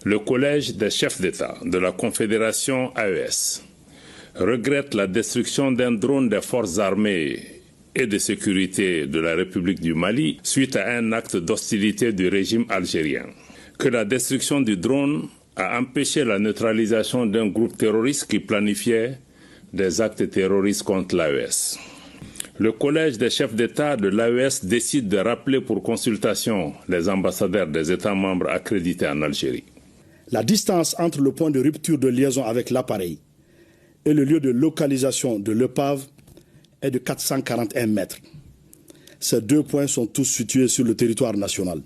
Le Collège des chefs d'État de la Confédération AES regrette la destruction d'un drone des forces armées et de sécurité de la République du Mali suite à un acte d'hostilité du régime algérien. Que la destruction du drone a empêché la neutralisation d'un groupe terroriste qui planifiait des actes terroristes contre l'AES. Le Collège des chefs d'État de l'AES décide de rappeler pour consultation les ambassadeurs des États membres accrédités en Algérie. La distance entre le point de rupture de liaison avec l'appareil et le lieu de localisation de l'épave est de 441 mètres. Ces deux points sont tous situés sur le territoire national.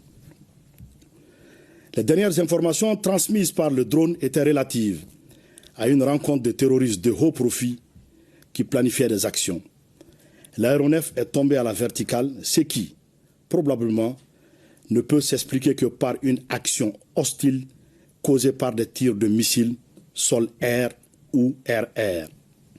Les dernières informations transmises par le drone étaient relatives à une rencontre de terroristes de haut profil qui planifiaient des actions. L'aéronef est tombé à la verticale, ce qui, probablement, ne peut s'expliquer que par une action hostile causée par des tirs de missiles sol-air ou air-air.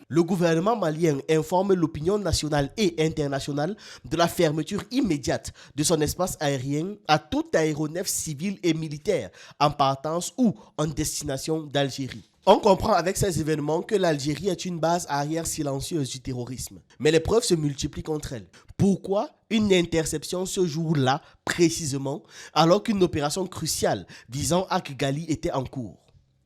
Le gouvernement malien informe l'opinion nationale et internationale de la fermeture immédiate de son espace aérien à tout aéronef civil et militaire en partance ou en destination d'Algérie. On comprend avec ces événements que l'Algérie est une base arrière silencieuse du terrorisme. Mais les preuves se multiplient contre elle. Pourquoi une interception ce jour-là, précisément, alors qu'une opération cruciale visant Akgali était en cours?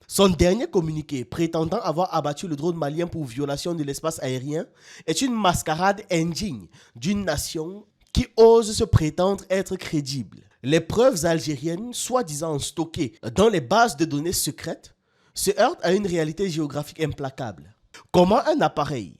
Son dernier communiqué, prétendant avoir abattu le drone malien pour violation de l'espace aérien, est une mascarade indigne d'une nation qui ose se prétendre être crédible. Les preuves algériennes, soi-disant stockées dans les bases de données secrètes, se heurtent à une réalité géographique implacable. Comment un appareil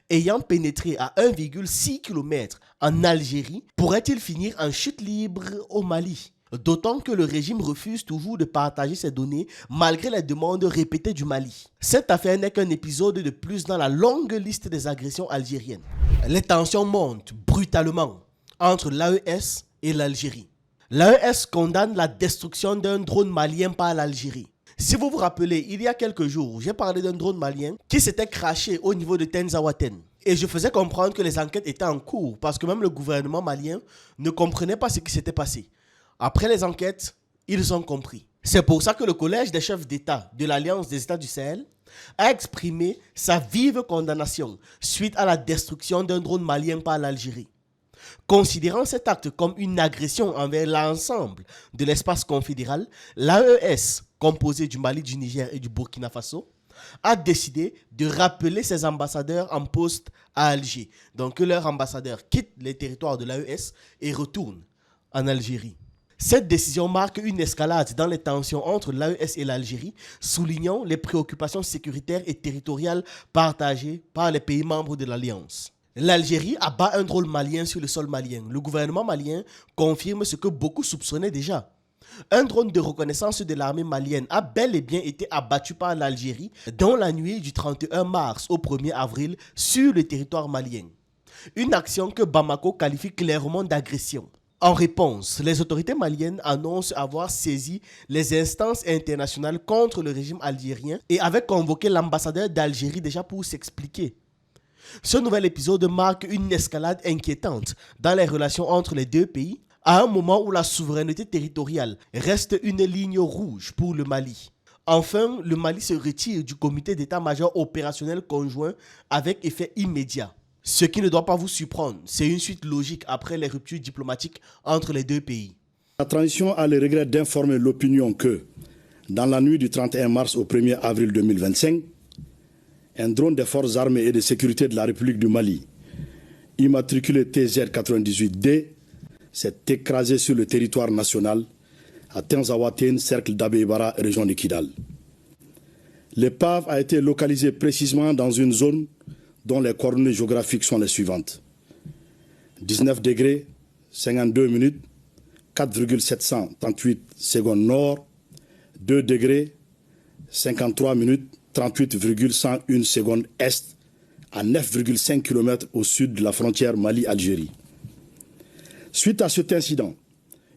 ayant pénétré à 1,6 km en Algérie pourrait-il finir en chute libre au Mali ? D'autant que le régime refuse toujours de partager ces données malgré les demandes répétées du Mali. Cette affaire n'est qu'un épisode de plus dans la longue liste des agressions algériennes. Les tensions montent brutalement entre l'AES et l'Algérie. L'AES condamne la destruction d'un drone malien par l'Algérie. Si vous vous rappelez, il y a quelques jours, j'ai parlé d'un drone malien qui s'était crashé au niveau de Tenzawaten. Et je faisais comprendre que les enquêtes étaient en cours parce que même le gouvernement malien ne comprenait pas ce qui s'était passé. Après les enquêtes, ils ont compris. C'est pour ça que le Collège des chefs d'État de l'Alliance des États du Sahel a exprimé sa vive condamnation suite à la destruction d'un drone malien par l'Algérie. Considérant cet acte comme une agression envers l'ensemble de l'espace confédéral, l'AES, composée du Mali, du Niger et du Burkina Faso, a décidé de rappeler ses ambassadeurs en poste à Alger. Donc que leur ambassadeur quitte les territoires de l'AES et retourne en Algérie. Cette décision marque une escalade dans les tensions entre l'AES et l'Algérie, soulignant les préoccupations sécuritaires et territoriales partagées par les pays membres de l'Alliance. L'Algérie abat un drone malien sur le sol malien. Le gouvernement malien confirme ce que beaucoup soupçonnaient déjà. Un drone de reconnaissance de l'armée malienne a bel et bien été abattu par l'Algérie dans la nuit du 31 mars au 1er avril sur le territoire malien. Une action que Bamako qualifie clairement d'agression. En réponse, les autorités maliennes annoncent avoir saisi les instances internationales contre le régime algérien et avaient convoqué l'ambassadeur d'Algérie déjà pour s'expliquer. Ce nouvel épisode marque une escalade inquiétante dans les relations entre les deux pays, à un moment où la souveraineté territoriale reste une ligne rouge pour le Mali. Enfin, le Mali se retire du comité d'état-major opérationnel conjoint avec effet immédiat. Ce qui ne doit pas vous surprendre, c'est une suite logique après les ruptures diplomatiques entre les deux pays. La transition a le regret d'informer l'opinion que, dans la nuit du 31 mars au 1er avril 2025, un drone des forces armées et de sécurité de la République du Mali, immatriculé TZ98D, s'est écrasé sur le territoire national à Tenzawaten, cercle d'Abébara, région de Kidal. L'épave a été localisée précisément dans une zone dont les coordonnées géographiques sont les suivantes. 19 degrés, 52 minutes, 4,738 secondes nord, 2 degrés, 53 minutes, 38,101 secondes est, à 9,5 km au sud de la frontière Mali-Algérie. Suite à cet incident,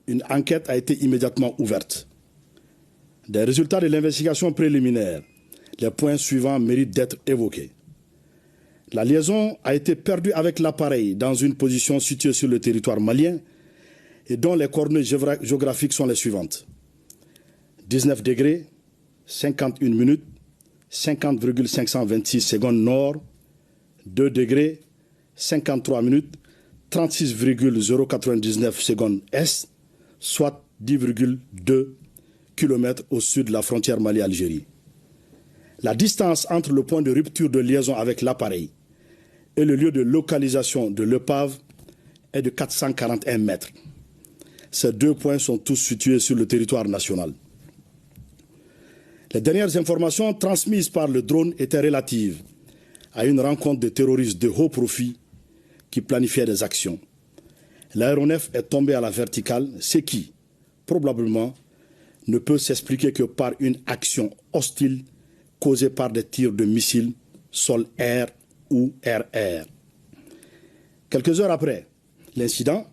une enquête a été immédiatement ouverte. Des résultats de l'investigation préliminaire, les points suivants méritent d'être évoqués. La liaison a été perdue avec l'appareil dans une position située sur le territoire malien et dont les coordonnées géographiques sont les suivantes. 19 degrés, 51 minutes, 50,526 secondes nord, 2 degrés, 53 minutes, 36,099 secondes est, soit 10,2 km au sud de la frontière Mali-Algérie. La distance entre le point de rupture de liaison avec l'appareil et le lieu de localisation de l'épave est de 441 mètres. Ces deux points sont tous situés sur le territoire national. Les dernières informations transmises par le drone étaient relatives à une rencontre de terroristes de haut profit qui planifiaient des actions. L'aéronef est tombé à la verticale, ce qui, probablement, ne peut s'expliquer que par une action hostile causée par des tirs de missiles sol-air ou air-air. Quelques heures après l'incident,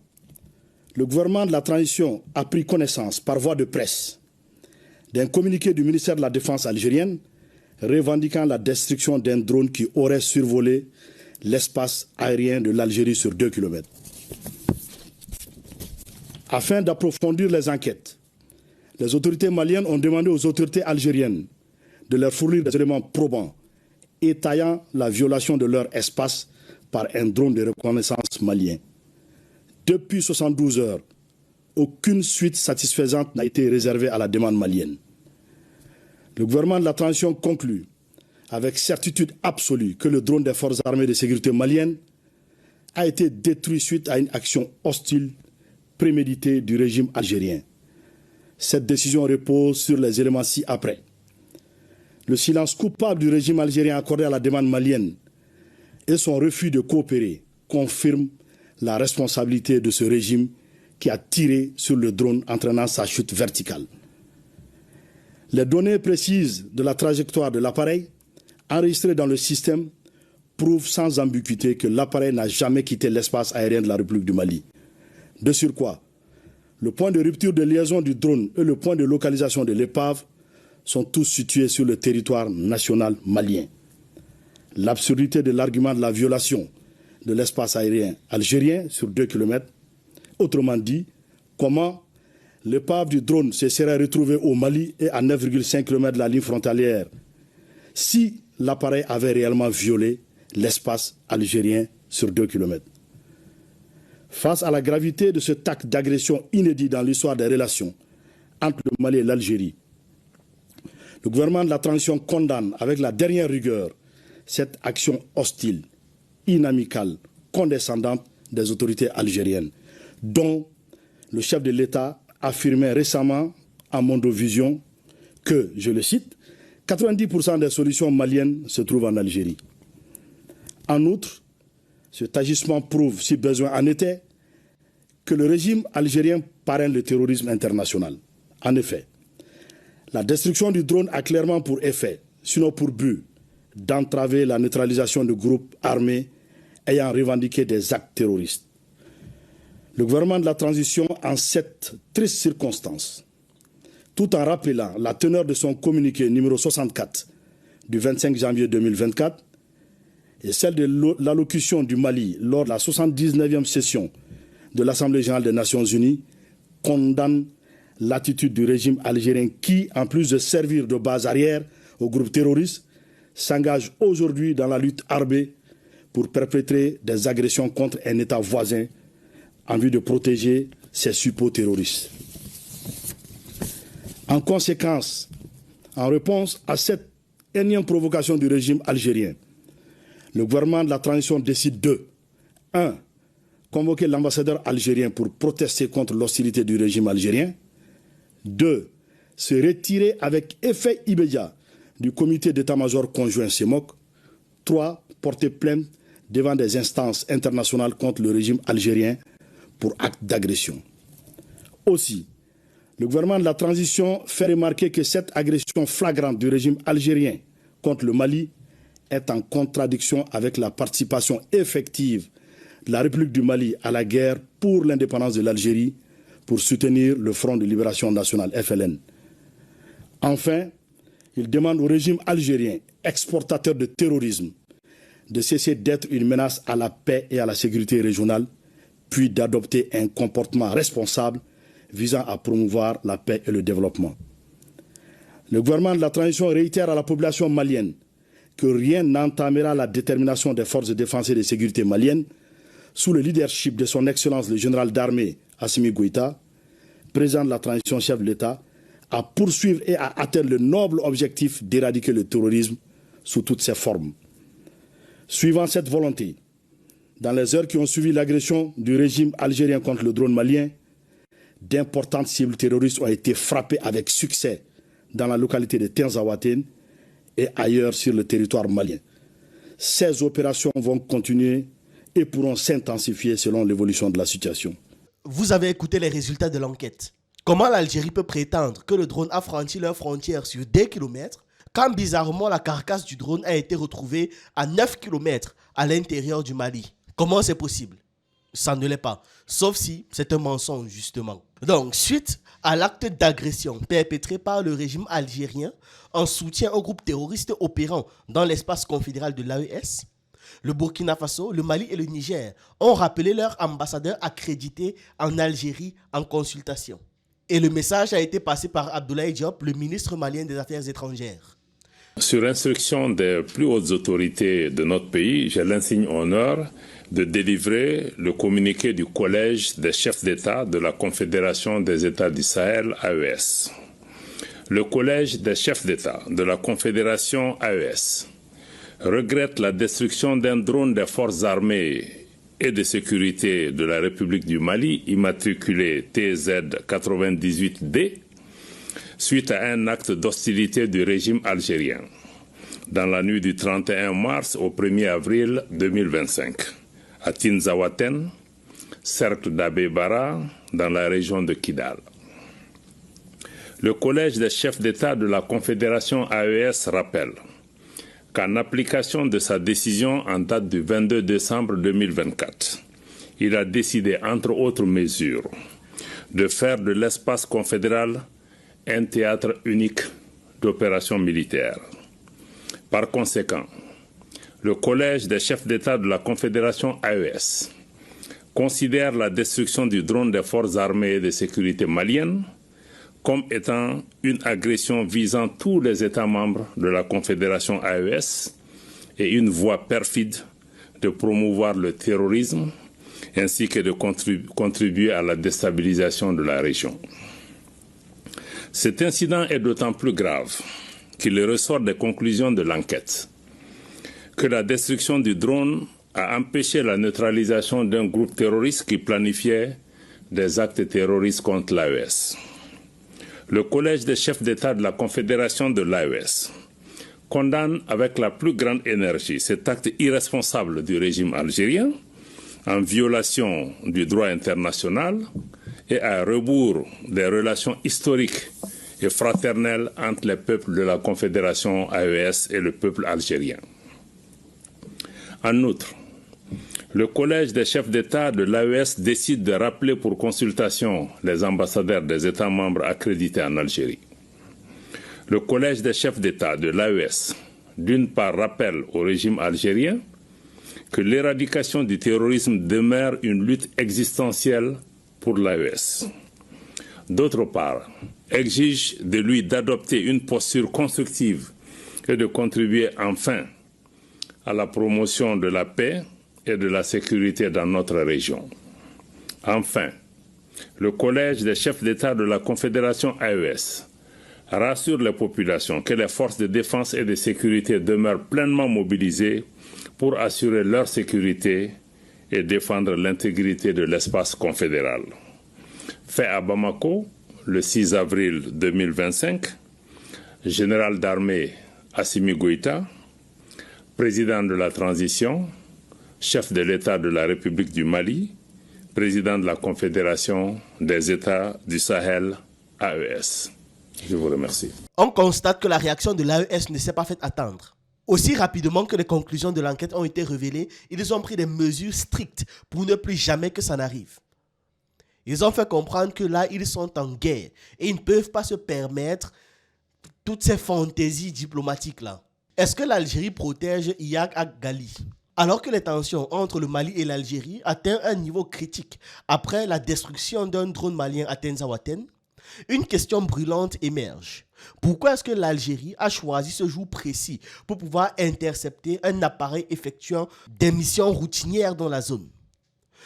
le gouvernement de la transition a pris connaissance par voie de presse d'un communiqué du ministère de la Défense algérienne revendiquant la destruction d'un drone qui aurait survolé l'espace aérien de l'Algérie sur 2 km. Afin d'approfondir les enquêtes, les autorités maliennes ont demandé aux autorités algériennes de leur fournir des éléments probants étayant la violation de leur espace par un drone de reconnaissance malien. Depuis 72 heures, aucune suite satisfaisante n'a été réservée à la demande malienne. Le gouvernement de la transition conclut avec certitude absolue que le drone des forces armées de sécurité maliennes a été détruit suite à une action hostile préméditée du régime algérien. Cette décision repose sur les éléments ci-après. Le silence coupable du régime algérien accordé à la demande malienne et son refus de coopérer confirment la responsabilité de ce régime qui a tiré sur le drone entraînant sa chute verticale. Les données précises de la trajectoire de l'appareil enregistrées dans le système prouvent sans ambiguïté que l'appareil n'a jamais quitté l'espace aérien de la République du Mali. De surcroît, le point de rupture de liaison du drone et le point de localisation de l'épave sont tous situés sur le territoire national malien. L'absurdité de l'argument de la violation de l'espace aérien algérien sur 2 km, autrement dit, comment l'épave du drone se serait retrouvée au Mali et à 9,5 km de la ligne frontalière si l'appareil avait réellement violé l'espace algérien sur 2 km. Face à la gravité de cet acte d'agression inédit dans l'histoire des relations entre le Mali et l'Algérie, le gouvernement de la transition condamne avec la dernière rigueur cette action hostile, inamicale, condescendante des autorités algériennes, dont le chef de l'État affirmait récemment à Mondovision que, je le cite, 90% des solutions maliennes se trouvent en Algérie. En outre, cet agissement prouve, si besoin en était, que le régime algérien parraine le terrorisme international. En effet, la destruction du drone a clairement pour effet, sinon pour but, d'entraver la neutralisation de groupes armés ayant revendiqué des actes terroristes. Le gouvernement de la transition, en cette triste circonstance, tout en rappelant la teneur de son communiqué numéro 64 du 25 janvier 2024 et celle de l'allocution du Mali lors de la 79e session de l'Assemblée générale des Nations unies, condamne l'attitude du régime algérien qui, en plus de servir de base arrière aux groupes terroristes, s'engage aujourd'hui dans la lutte armée pour perpétrer des agressions contre un État voisin en vue de protéger ses suppôts terroristes. En conséquence, en réponse à cette énième provocation du régime algérien, le gouvernement de la transition décide de 1. Convoquer l'ambassadeur algérien pour protester contre l'hostilité du régime algérien. 2. Se retirer avec effet immédiat du comité d'état-major conjoint CEMOC. 3. Porter plainte devant des instances internationales contre le régime algérien pour acte d'agression. Aussi, le gouvernement de la transition fait remarquer que cette agression flagrante du régime algérien contre le Mali est en contradiction avec la participation effective de la République du Mali à la guerre pour l'indépendance de l'Algérie pour soutenir le Front de Libération Nationale, FLN. Enfin, il demande au régime algérien, exportateur de terrorisme, de cesser d'être une menace à la paix et à la sécurité régionale, puis d'adopter un comportement responsable visant à promouvoir la paix et le développement. Le gouvernement de la transition réitère à la population malienne que rien n'entamera la détermination des forces de défense et de sécurité maliennes sous le leadership de son Excellence le général d'armée Assimi Goïta, président de la transition, chef de l'État, à poursuivre et à atteindre le noble objectif d'éradiquer le terrorisme sous toutes ses formes. Suivant cette volonté, dans les heures qui ont suivi l'agression du régime algérien contre le drone malien, d'importantes cibles terroristes ont été frappées avec succès dans la localité de Tinzaouaten et ailleurs sur le territoire malien. Ces opérations vont continuer et pourront s'intensifier selon l'évolution de la situation. Vous avez écouté les résultats de l'enquête. Comment l'Algérie peut prétendre que le drone a franchi leurs frontières sur des kilomètres quand bizarrement la carcasse du drone a été retrouvée à 9 km à l'intérieur du Mali? Comment c'est possible? Ça ne l'est pas, sauf si c'est un mensonge justement. Donc, suite à l'acte d'agression perpétré par le régime algérien en soutien aux groupes terroristes opérant dans l'espace confédéral de l'AES, le Burkina Faso, le Mali et le Niger ont rappelé leurs ambassadeurs accrédités en Algérie en consultation. Et le message a été passé par Abdoulaye Diop, le ministre malien des Affaires étrangères. Sur instruction des plus hautes autorités de notre pays, j'ai l'insigne honneur de délivrer le communiqué du Collège des chefs d'État de la Confédération des États du Sahel, AES. Le Collège des chefs d'État de la Confédération AES regrette la destruction d'un drone des forces armées et de sécurité de la République du Mali, immatriculé TZ98D, suite à un acte d'hostilité du régime algérien, dans la nuit du 31 mars au 1er avril 2025, à Tinzaouaten, cercle d'Abbé Bara, dans la région de Kidal. Le Collège des chefs d'État de la Confédération AES rappelle qu'en application de sa décision en date du 22 décembre 2024, il a décidé, entre autres mesures, de faire de l'espace confédéral un théâtre unique d'opérations militaires. Par conséquent, le Collège des chefs d'État de la Confédération AES considère la destruction du drone des forces armées et de sécurité maliennes comme étant une agression visant tous les États membres de la Confédération AES et une voie perfide de promouvoir le terrorisme ainsi que de contribuer à la déstabilisation de la région. Cet incident est d'autant plus grave qu'il ressort des conclusions de l'enquête que la destruction du drone a empêché la neutralisation d'un groupe terroriste qui planifiait des actes terroristes contre l'AES. Le Collège des chefs d'État de la Confédération de l'AES condamne avec la plus grande énergie cet acte irresponsable du régime algérien en violation du droit international et à rebours des relations historiques et fraternelles entre les peuples de la Confédération AES et le peuple algérien. En outre, le Collège des chefs d'État de l'AES décide de rappeler pour consultation les ambassadeurs des États membres accrédités en Algérie. Le Collège des chefs d'État de l'AES, d'une part, rappelle au régime algérien que l'éradication du terrorisme demeure une lutte existentielle pour l'AES. D'autre part, exige de lui d'adopter une posture constructive et de contribuer enfin à la promotion de la paix et de la sécurité dans notre région. Enfin, le Collège des chefs d'État de la Confédération AES rassure les populations que les forces de défense et de sécurité demeurent pleinement mobilisées pour assurer leur sécurité et défendre l'intégrité de l'espace confédéral. Fait à Bamako, le 6 avril 2025, général d'armée Assimi Goïta, président de la transition, chef de l'État de la République du Mali, président de la Confédération des États du Sahel, AES. Je vous remercie. On constate que la réaction de l'AES ne s'est pas fait attendre. Aussi rapidement que les conclusions de l'enquête ont été révélées, ils ont pris des mesures strictes pour ne plus jamais que ça n'arrive. Ils ont fait comprendre que là, ils sont en guerre et ils ne peuvent pas se permettre toutes ces fantaisies diplomatiques-là. Est-ce que l'Algérie protège Iyad Ghali? Alors que les tensions entre le Mali et l'Algérie atteignent un niveau critique après la destruction d'un drone malien à Tinzaouaten, Une question brûlante émerge. Pourquoi est-ce que l'Algérie a choisi ce jour précis pour pouvoir intercepter un appareil effectuant des missions routinières dans la zone?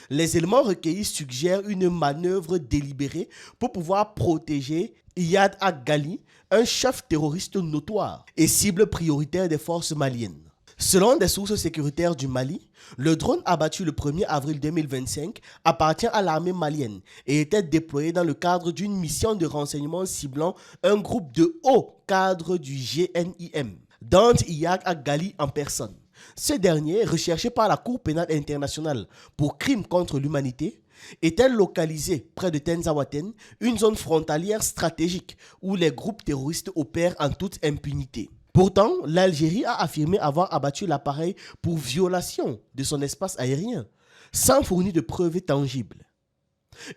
Les éléments recueillis suggèrent une manœuvre délibérée pour pouvoir protéger Iyad Ag-Ghali, un chef terroriste notoire et cible prioritaire des forces maliennes. Selon des sources sécuritaires du Mali, le drone abattu le 1er avril 2025 appartient à l'armée malienne et était déployé dans le cadre d'une mission de renseignement ciblant un groupe de hauts cadres du GNIM, dont Iyad Ag-Ghali en personne. Ce dernier, recherché par la Cour pénale internationale pour crimes contre l'humanité, était localisé près de Tenzawaten, une zone frontalière stratégique où les groupes terroristes opèrent en toute impunité. Pourtant, l'Algérie a affirmé avoir abattu l'appareil pour violation de son espace aérien, sans fournir de preuves tangibles.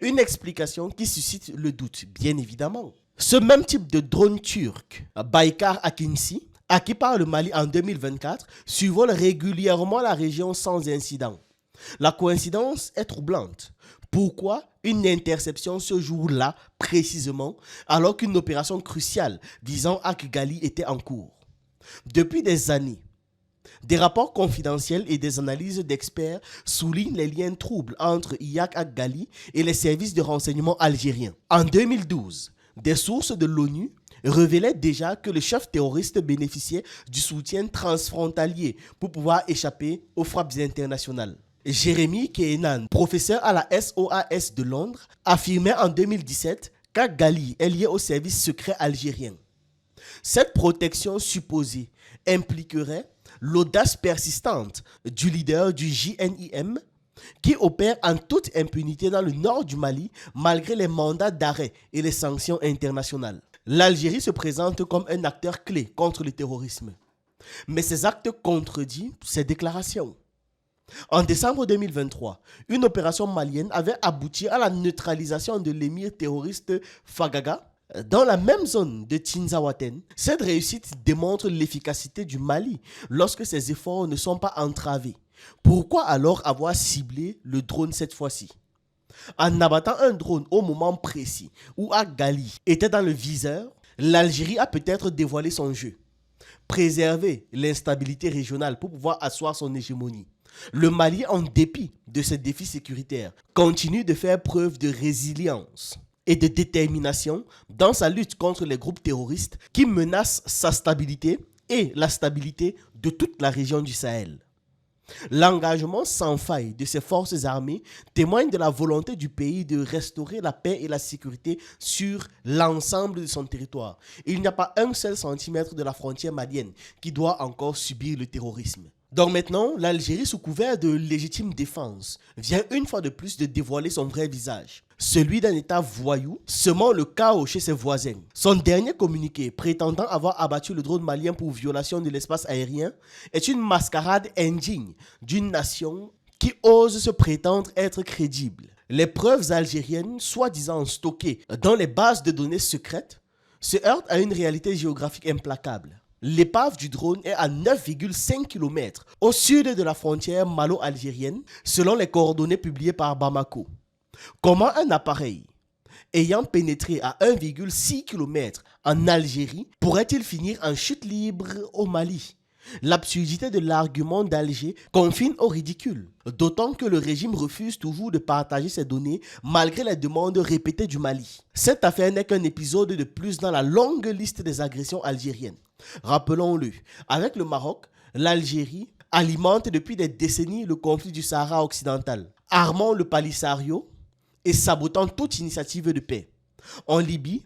Une explication qui suscite le doute, bien évidemment. Ce même type de drone turc, Baykar Akinci, acquis par le Mali en 2024, survole régulièrement la région sans incident. La coïncidence est troublante. Pourquoi une interception ce jour-là, précisément, alors qu'une opération cruciale visant Ag-Ghali était en cours? Depuis des années, des rapports confidentiels et des analyses d'experts soulignent les liens troubles entre Iyad Ag-Ghali et les services de renseignement algériens. En 2012, des sources de l'ONU révélaient déjà que le chef terroriste bénéficiait du soutien transfrontalier pour pouvoir échapper aux frappes internationales. Jérémy Keenan, professeur à la SOAS de Londres, affirmait en 2017 qu'Ag-Ghali est lié au service secret algérien. Cette protection supposée impliquerait l'audace persistante du leader du GNIM qui opère en toute impunité dans le nord du Mali malgré les mandats d'arrêt et les sanctions internationales. L'Algérie se présente comme un acteur clé contre le terrorisme. Mais ses actes contredisent ses déclarations. En décembre 2023, une opération malienne avait abouti à la neutralisation de l'émir terroriste Fagaga dans la même zone de Tinzawaten. Cette réussite démontre l'efficacité du Mali lorsque ses efforts ne sont pas entravés. Pourquoi alors avoir ciblé le drone cette fois-ci? En abattant un drone au moment précis où Ag-Ghali était dans le viseur, l'Algérie a peut-être dévoilé son jeu. Préserver l'instabilité régionale pour pouvoir asseoir son hégémonie. Le Mali, en dépit de ses défis sécuritaires, continue de faire preuve de résilience et de détermination dans sa lutte contre les groupes terroristes qui menacent sa stabilité et la stabilité de toute la région du Sahel. L'engagement sans faille de ses forces armées témoigne de la volonté du pays de restaurer la paix et la sécurité sur l'ensemble de son territoire. Il n'y a pas un seul centimètre de la frontière malienne qui doit encore subir le terrorisme. Donc maintenant, l'Algérie, sous couvert de légitime défense, vient une fois de plus de dévoiler son vrai visage. Celui d'un État voyou, semant le chaos chez ses voisins. Son dernier communiqué, prétendant avoir abattu le drone malien pour violation de l'espace aérien, est une mascarade indigne d'une nation qui ose se prétendre être crédible. Les preuves algériennes, soi-disant stockées dans les bases de données secrètes, se heurtent à une réalité géographique implacable. L'épave du drone est à 9,5 km au sud de la frontière malo-algérienne, selon les coordonnées publiées par Bamako. Comment un appareil ayant pénétré à 1,6 km en Algérie pourrait-il finir en chute libre au Mali? L'absurdité de l'argument d'Alger confine au ridicule, d'autant que le régime refuse toujours de partager ces données malgré les demandes répétées du Mali. Cette affaire n'est qu'un épisode de plus dans la longue liste des agressions algériennes. Rappelons-le, avec le Maroc, l'Algérie alimente depuis des décennies le conflit du Sahara occidental, armant le Polisario et sabotant toute initiative de paix. En Libye,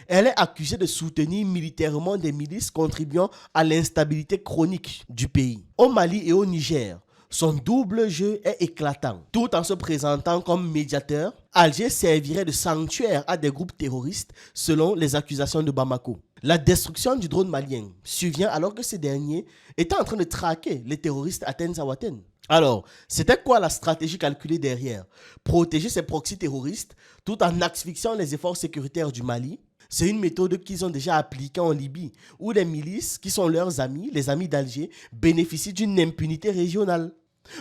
elle est accusée de soutenir militairement des milices contribuant à l'instabilité chronique du pays. Au Mali et au Niger, son double jeu est éclatant. Tout en se présentant comme médiateur, Alger servirait de sanctuaire à des groupes terroristes selon les accusations de Bamako. La destruction du drone malien survient alors que ces derniers étaient en train de traquer les terroristes à Tenzawaten. Alors, c'était quoi la stratégie calculée derrière? Protéger ces proxys terroristes tout en asphyxiant les efforts sécuritaires du Mali. C'est une méthode qu'ils ont déjà appliquée en Libye, où les milices, qui sont leurs amis, les amis d'Alger, bénéficient d'une impunité régionale.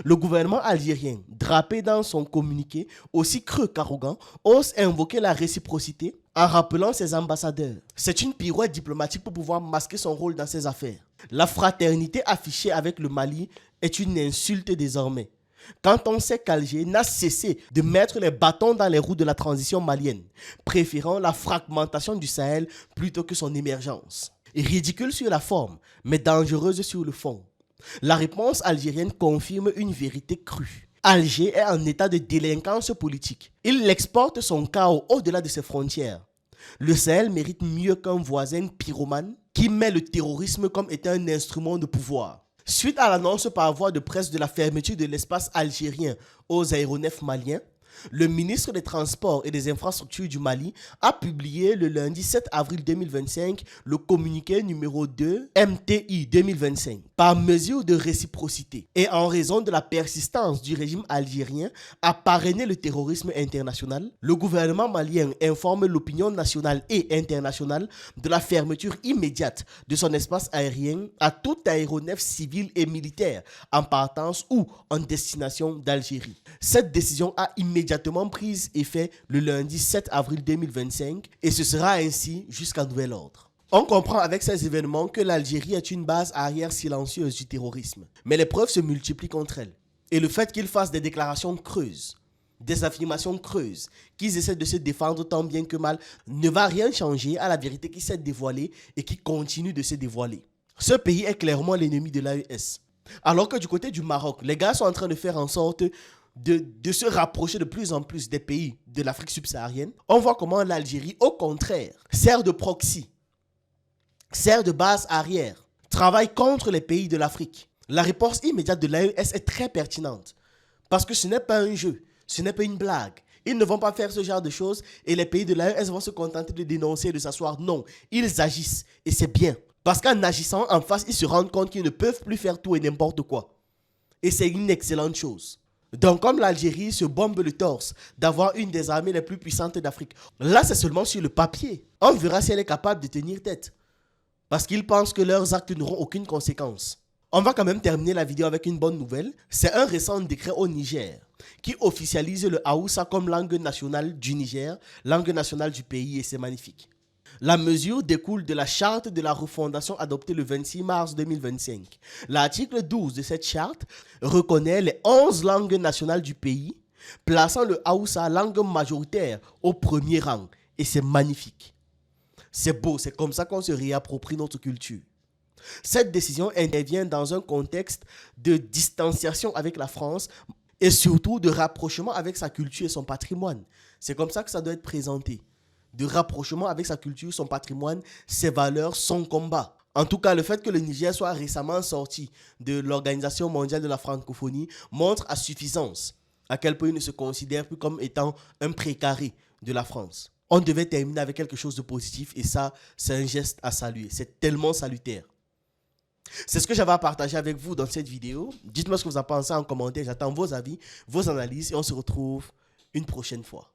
Le gouvernement algérien, drapé dans son communiqué, aussi creux qu'arrogant, ose invoquer la réciprocité en rappelant ses ambassadeurs. C'est une pirouette diplomatique pour pouvoir masquer son rôle dans ces affaires. La fraternité affichée avec le Mali est une insulte désormais. Quand on sait qu'Alger n'a cessé de mettre les bâtons dans les roues de la transition malienne, préférant la fragmentation du Sahel plutôt que son émergence. Ridicule sur la forme, mais dangereuse sur le fond. La réponse algérienne confirme une vérité crue. Alger est en état de délinquance politique. Il exporte son chaos au-delà de ses frontières. Le Sahel mérite mieux qu'un voisin pyromane qui met le terrorisme comme étant un instrument de pouvoir. Suite à l'annonce par voie de presse de la fermeture de l'espace algérien aux aéronefs maliens, le ministre des Transports et des Infrastructures du Mali a publié le lundi 7 avril 2025 le communiqué numéro 2 MTI 2025. Par mesure de réciprocité et en raison de la persistance du régime algérien à parrainer le terrorisme international, le gouvernement malien informe l'opinion nationale et internationale de la fermeture immédiate de son espace aérien à tout aéronef civil et militaire en partance ou en destination d'Algérie. Cette décision a immédiatement prise effet le lundi 7 avril 2025 et ce sera ainsi jusqu'à nouvel ordre. On comprend avec ces événements que l'Algérie est une base arrière silencieuse du terrorisme. Mais les preuves se multiplient contre elle. Et le fait qu'ils fassent des déclarations creuses, des affirmations creuses, qu'ils essaient de se défendre tant bien que mal, ne va rien changer à la vérité qui s'est dévoilée et qui continue de se dévoiler. Ce pays est clairement l'ennemi de l'AES. Alors que du côté du Maroc, les gars sont en train de faire en sorte de se rapprocher de plus en plus des pays de l'Afrique subsaharienne, on voit comment l'Algérie, au contraire, sert de proxy, sert de base arrière, travaille contre les pays de l'Afrique. La réponse immédiate de l'AES est très pertinente, parce que ce n'est pas un jeu, ce n'est pas une blague. Ils ne vont pas faire ce genre de choses et les pays de l'AES vont se contenter de dénoncer et de s'asseoir. Non, ils agissent et c'est bien. Parce qu'en agissant en face, ils se rendent compte qu'ils ne peuvent plus faire tout et n'importe quoi. Et c'est une excellente chose. Donc, comme l'Algérie se bombe le torse d'avoir une des armées les plus puissantes d'Afrique, là, c'est seulement sur le papier. On verra si elle est capable de tenir tête. Parce qu'ils pensent que leurs actes n'auront aucune conséquence. On va quand même terminer la vidéo avec une bonne nouvelle. C'est un récent décret au Niger qui officialise le Haoussa comme langue nationale du Niger, langue nationale du pays, et c'est magnifique. La mesure découle de la charte de la refondation adoptée le 26 mars 2025. L'article 12 de cette charte reconnaît les 11 langues nationales du pays, plaçant le Haoussa, langue majoritaire, au premier rang. Et c'est magnifique. C'est beau, c'est comme ça qu'on se réapproprie notre culture. Cette décision intervient dans un contexte de distanciation avec la France et surtout de rapprochement avec sa culture et son patrimoine. C'est comme ça que ça doit être présenté. De rapprochement avec sa culture, son patrimoine, ses valeurs, son combat. En tout cas, le fait que le Niger soit récemment sorti de l'Organisation mondiale de la francophonie montre à suffisance à quel point il ne se considère plus comme étant un précaré de la France. On devait terminer avec quelque chose de positif et ça, c'est un geste à saluer. C'est tellement salutaire. C'est ce que j'avais à partager avec vous dans cette vidéo. Dites-moi ce que vous en pensez en commentaire. J'attends vos avis, vos analyses et on se retrouve une prochaine fois.